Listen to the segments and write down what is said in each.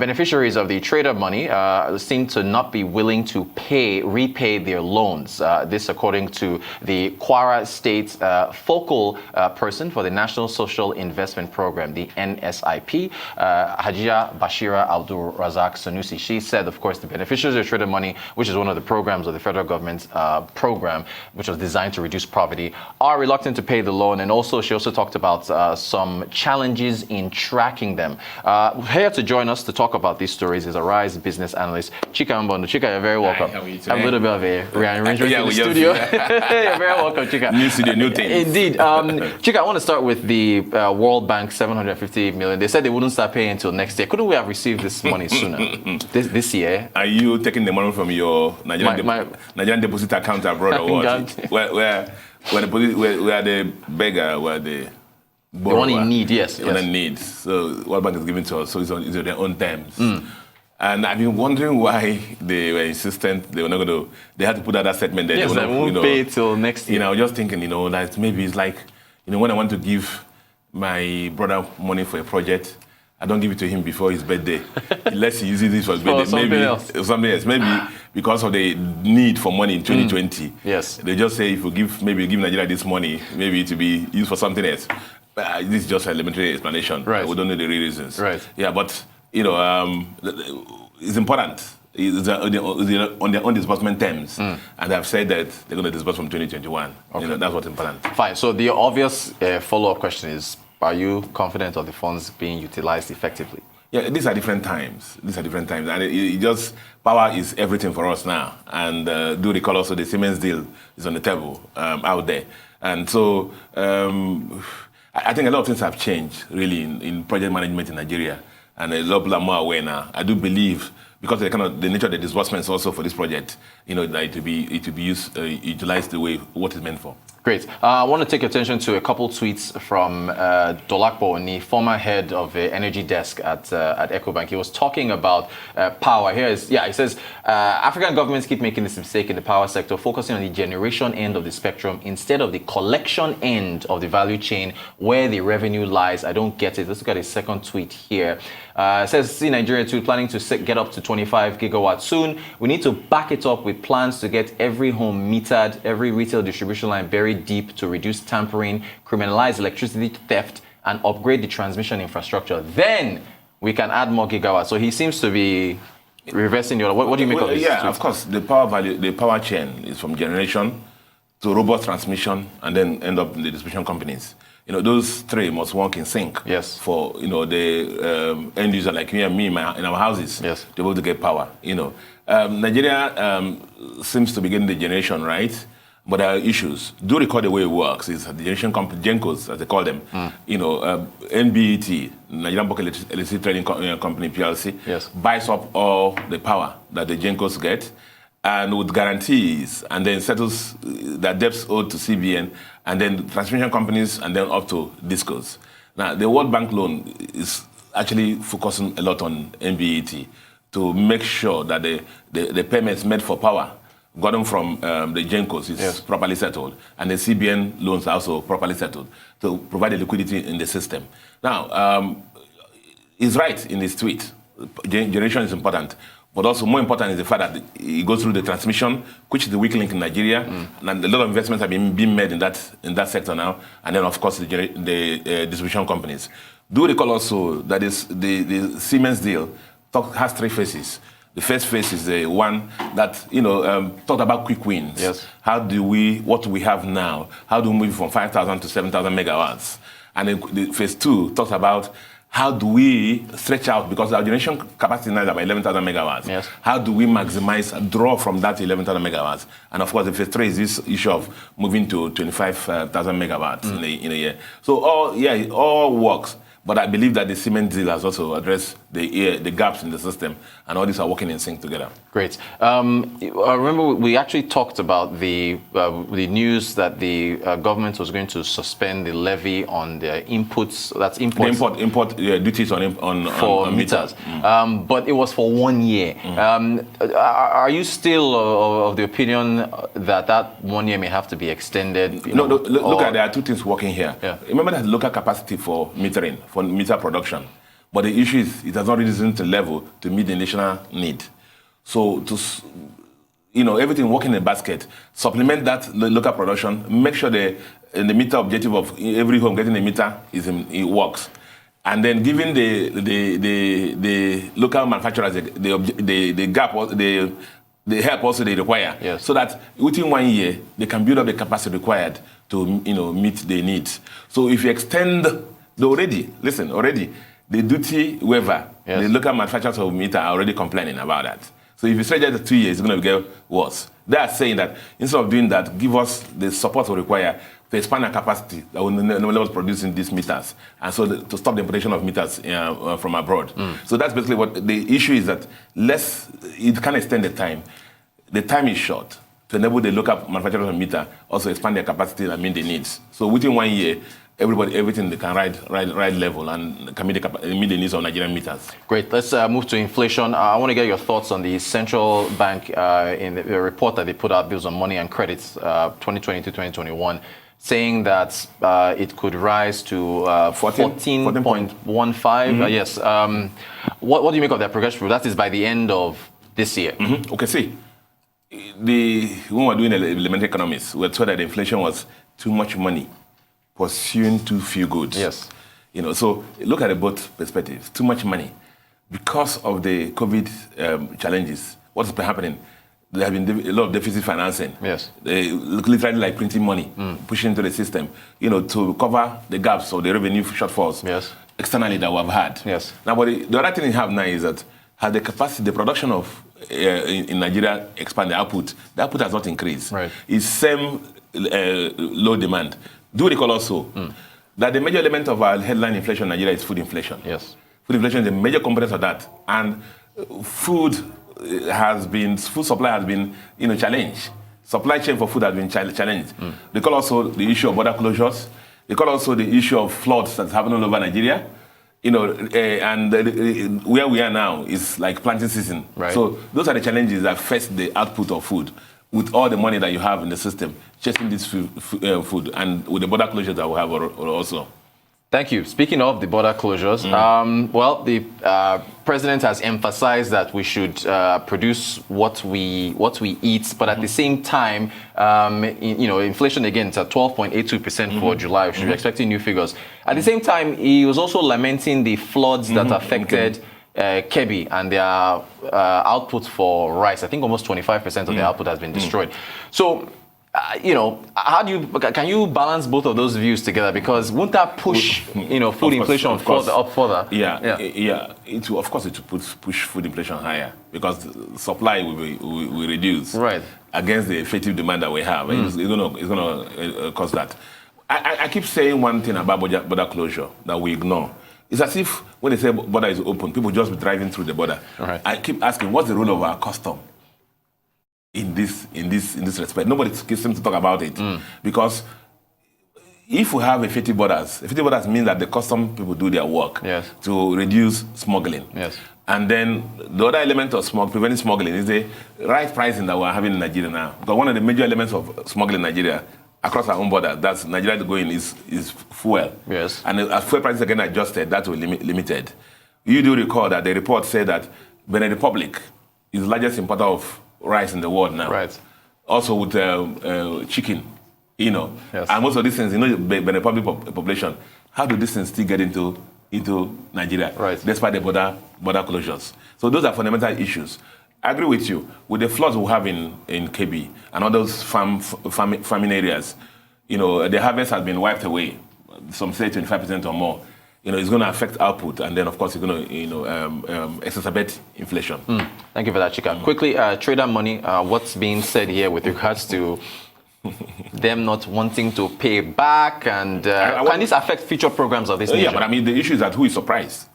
beneficiaries of the trader money seem to not be willing to repay their loans. This according to the Kwara State focal person for the National Social Investment Program, the NSIP, Hajia Bashira Abdul Razak Sanusi. She said, of course, the beneficiaries of trader money, which is one of the programs of the federal government's program, which was designed to reduce poverty, are reluctant to pay the loan. And also, she also talked about some challenges in tracking them. Here to join us to talk about these stories is Arise business analyst Chika Mbondo. Chika, you're very welcome. Hi, how are you A little bit of a rearrangement in the studio. You're very welcome, Chika. New studio, new things. Indeed. Chika, I want to start with the World Bank $750 million. They said they wouldn't start paying until next year. Couldn't we have received this money sooner? this year? Are you taking the money from your Nigerian deposit account abroad or what? where the beggar, where the borrower, the one in need, yes. The one in need. So World Bank is giving to us, so it's on their own terms. And I've been wondering why they were insistent. They were not going to. They had to put out that statement. That yes, they won't pay till next year. I was just thinking, that maybe it's like, when I want to give my brother money for a project, I don't give it to him before his birthday. Unless he uses it for his birthday. Something else. Maybe because of the need for money in 2020. Yes. They just say if we give Nigeria this money, maybe it will be used for something else. This is just an elementary explanation. Right. We don't know the real reasons. Right. Yeah, but it's important. It's on their own disbursement terms, and they've said that they're going to disburse from 2021. Okay. That's what's important. Fine. So the obvious follow-up question is: are you confident of the funds being utilized effectively? Yeah, these are different times. And it just, power is everything for us now. And do recall also the Siemens deal is on the table out there. And so I think a lot of things have changed, really, in project management in Nigeria. And a lot of people are more aware now. I do believe, because of the nature of the disbursements also for this project, that it will be utilized the way what it's meant for. Great. I want to take attention to a couple tweets from Dolakbo Oni, former head of the energy desk at EcoBank. He was talking about power. He says, African governments keep making this mistake in the power sector, focusing on the generation end of the spectrum instead of the collection end of the value chain where the revenue lies. I don't get it. Let's look at his second tweet here. It says, see Nigeria too, planning to get up to 25 gigawatts soon. We need to back it up with plans to get every home metered, every retail distribution line buried deep to reduce tampering, criminalize electricity theft, and upgrade the transmission infrastructure. Then we can add more gigawatts. So he seems to be reversing the order. What do you make of this? Yeah, of course, the power chain is from generation to robust transmission and then end up in the distribution companies. Those three must work in sync. Yes. For the end user like you and me in our houses. Yes. To be able to get power. Nigeria seems to be getting the generation right, but there are issues. Do recall the way it works. Is the generation company, GENCOs, as they call them. NBET, Nigerian Bulk Electricity Trading Company PLC, yes, buys up all the power that the GENCOs get, and with guarantees, and then settles their debts owed to CBN, and then transmission companies, and then up to DISCOs. Now, the World Bank loan is actually focusing a lot on NBET to make sure that the payments made for power gotten from the GENCOs is yes, properly settled, and the CBN loans are also properly settled to provide the liquidity in the system. Now, he's right in his tweet. Generation is important. But also more important is the fact that it goes through the transmission, which is the weak link in Nigeria, and a lot of investments have been made in that sector now, and then of course the distribution companies. Do recall also that the Siemens deal has three phases. The first phase is the one that talked about quick wins. Yes. What we have now? How do we move from 5,000 to 7,000 megawatts? And then the phase two talks about how do we stretch out, because our generation capacity now is about 11,000 megawatts. Yes. How do we maximize, draw from that 11,000 megawatts? And of course, the phase three is this issue of moving to 25,000 megawatts in a year. So it all works. But I believe that the Siemens deal has also addressed the gaps in the system, and all these are working in sync together. Great. I remember we actually talked about the news that the government was going to suspend the levy on the inputs. That's imports. The import duties on meters. But it was for 1 year. Are you still of the opinion that 1 year may have to be extended? Look at there are two things working here. Yeah. Remember that local capacity for metering, for meter production, But the issue is it has not risen to level to meet the national need. So everything working in a basket, supplement that local production, make sure the meter objective of every home getting a meter it works. And then giving the local manufacturers the gap, the help also they require, yes. so that within 1 year they can build up the capacity required to meet the needs. So if you extend already the duty waiver, yes. the local manufacturers of meter are already complaining about that. So if you stretch it to 2 years, it's going to get worse. They are saying that instead of doing that, give us the support we require to expand our capacity that will enable us producing these meters, and so to stop the importation of meters from abroad. So that's basically what the issue is, that it can extend the time. The time is short to enable the local manufacturers of meter also expand their capacity and meet the needs. So within 1 year, everything they can ride level and can meet the needs of Nigerian meters. Great. Let's move to inflation. I want to get your thoughts on the central bank in the report that they put out, Bills on Money and Credits 2020-2021, saying that it could rise to 14.15. Yes. What do you make of that progression? That is by the end of this year. Okay, see, when we were doing elementary economics, we were told that the inflation was too much money pursuing too few goods. Yes. So look at both perspectives. Too much money. Because of the COVID challenges, what's been happening? There have been a lot of deficit financing. Yes. They literally like printing money, pushing into the system, to cover the gaps or the revenue shortfalls externally that we have had. Yes. Now, but the other thing you have now is that has the capacity, the production of in Nigeria expand the output has not increased. Right. It's same low demand. Do recall also that the major element of our headline inflation in Nigeria is food inflation. Yes. Food inflation is a major component of that. And food supply has been challenged. Supply chain for food has been challenged. They call also the issue of border closures. They call also the issue of floods that's happening all over Nigeria. And where we are now is like planting season. Right. So those are the challenges that face the output of food. With all the money that you have in the system, chasing this food, and with the border closures that we have also. Thank you. Speaking of the border closures, the president has emphasized that we should produce what we eat, but at the same time, inflation again is at 12.82% for July. We should be expecting new figures. At the same time, he was also lamenting the floods that affected Kebbi and their output for rice. I think almost 25% of their output has been destroyed. So, can you balance both of those views together? Because won't that push, food inflation up further? Yeah. It will push food inflation higher because supply will reduce against the effective demand that we have. It's going to cause that. I keep saying one thing about border closure that we ignore. It's as if when they say border is open, people just be driving through the border. Right. I keep asking, what's the role of our custom in this respect? Nobody seems to talk about it because if we have effective borders means that the custom people do their work to reduce smuggling. Yes. And then the other element of preventing smuggling is the right pricing that we're having in Nigeria now. Because one of the major elements of smuggling in Nigeria across our own border, that's Nigeria going is fuel. Yes. And as fuel prices again adjusted, that will limited. You do recall that the report said that Benin Republic is the largest importer of rice in the world now. Right. Also with chicken, Yes. And most of these things, the Benin Republic population, how do these things still get into Nigeria? Right. Despite the border closures. So those are fundamental issues. I agree with you. With the floods we have in Kebbi and all those farming areas, the harvest has been wiped away. Some say 25% or more. It's going to affect output, and then of course it's going to exacerbate inflation. Thank you for that, Chika. Quickly, trader money. What's being said here with regards to them not wanting to pay back, and can this affect future programs of this nature? Yeah, but the issue is that who is surprised?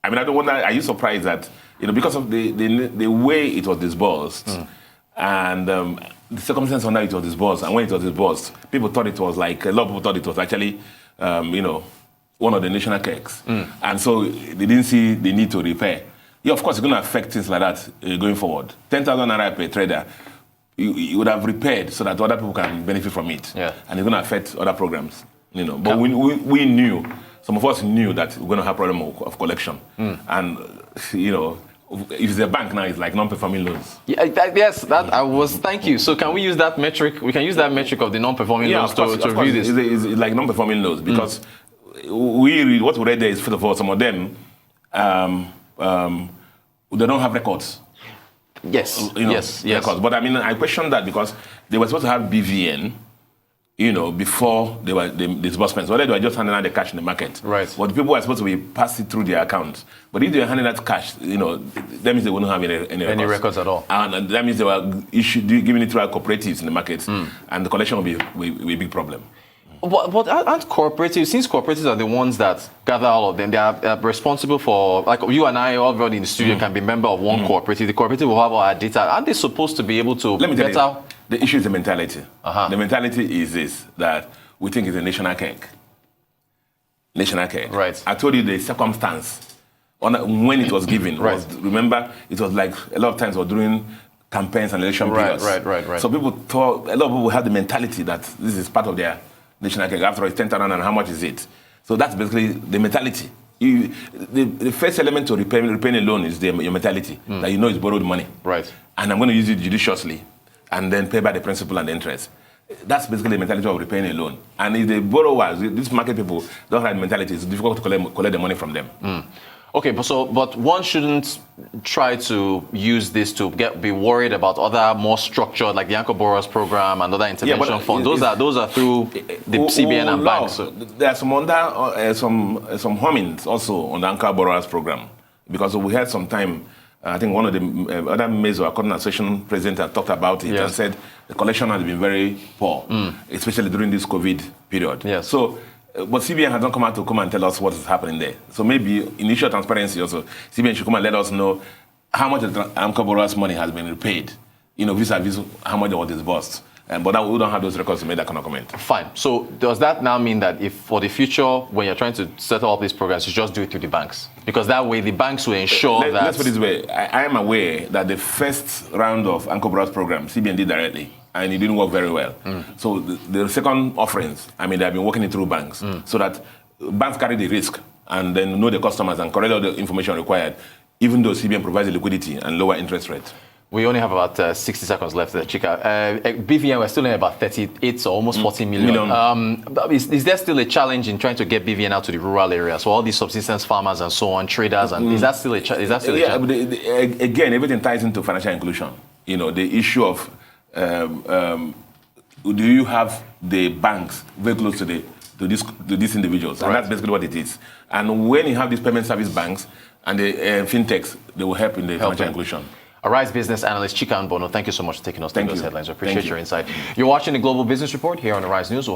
I don't wonder. Are you surprised that because of the way it was disbursed and the circumstances under it was disbursed, and when it was disbursed, people thought it was like a lot of people thought it was actually one of the national cakes, and so they didn't see the need to repair. Yeah, of course, it's going to affect things like that going forward. 10,000 naira per trader, you would have repaired so that other people can benefit from it. Yeah. And it's going to affect other programs. But we knew some of us knew that we're going to have problem of collection. And, you know, if it's a bank now, it's like non-performing loans. Yeah, thank you. So can we use that metric? We can use that metric of the non-performing loans to review this. It's like non-performing loans because what we read there is, first of all, some of them, they don't have records. Yes, You know, yes. records. But I mean, I question that because they were supposed to have BVN, you know, before the disbursements. Whether they were just handing out the cash in the market. Right. But people were supposed to be passing through their accounts. But if they were handing out cash, you know, that means they wouldn't have any records at all. And that means they were giving it to our cooperatives in the market, and the collection will be a big problem. But aren't cooperatives, since cooperatives are the ones that gather all of them, they are responsible for, like you and I, everybody in the studio can be member of one cooperative. The cooperative will have our data. Aren't they supposed to be able to Let me tell you, the issue is the mentality. Uh-huh. The mentality is this, that we think it's a national cake. National cake. Right. I told you the circumstance when it was given. Right. Remember, it was like a lot of times we're during campaigns and election periods. Right. So people thought, a lot of people had the mentality that this is part of their national cake. After all, it's 10,000 and how much is it? So that's basically the mentality. The first element to repaying a loan is your mentality, that you know it's borrowed money. Right. And I'm going to use it judiciously and then pay back the principal and the interest. That's basically the mentality of repaying a loan. And if the borrowers, these market people, don't have the mentality, it's difficult to collect the money from them. Okay, but one shouldn't try to use this to be worried about other more structured, like the Anchor Borrowers Program and other intervention funds. Those are through the CBN and banks. So. There are some homings also on the Anchor Borrowers Program, because we had some time. I think one of the other members of our Cotton Association president had talked about it and said the collection has been very poor, especially during this COVID period. Yes. So, but CBN has not come out to come and tell us what is happening there. So maybe initial transparency also, CBN should come and let us know how much of the Anchor Borrowers' money has been repaid, you know, vis-a-vis how much was disbursed. But we don't have those records to make that kind of comment. Fine. So does that now mean that if for the future, when you're trying to set up these programs, you just do it through the banks? Because that way the banks will ensure that... Let's put it this way. I am aware that the first round of Anchor Borrowers program, CBN did directly, and it didn't work very well. So the second offerings, I mean, they've been working it through banks, so that banks carry the risk and then know the customers and collect all the information required, even though CBN provides the liquidity and lower interest rate. We only have about 60 seconds left, Chika. BVN, we're still in about 38 or almost 40 million. Is there still a challenge in trying to get BVN out to the rural areas? So all these subsistence farmers and so on, traders, and is that still a challenge? Again, everything ties into financial inclusion. You know, the issue of do you have the banks very close to these individuals? And that's basically what it is. And when you have these payment service banks and the fintechs, they will help in the financial inclusion. Arise business analyst Chika Mbono, thank you so much for taking us through those headlines. We appreciate your insight. You're watching the Global Business Report here on Arise News.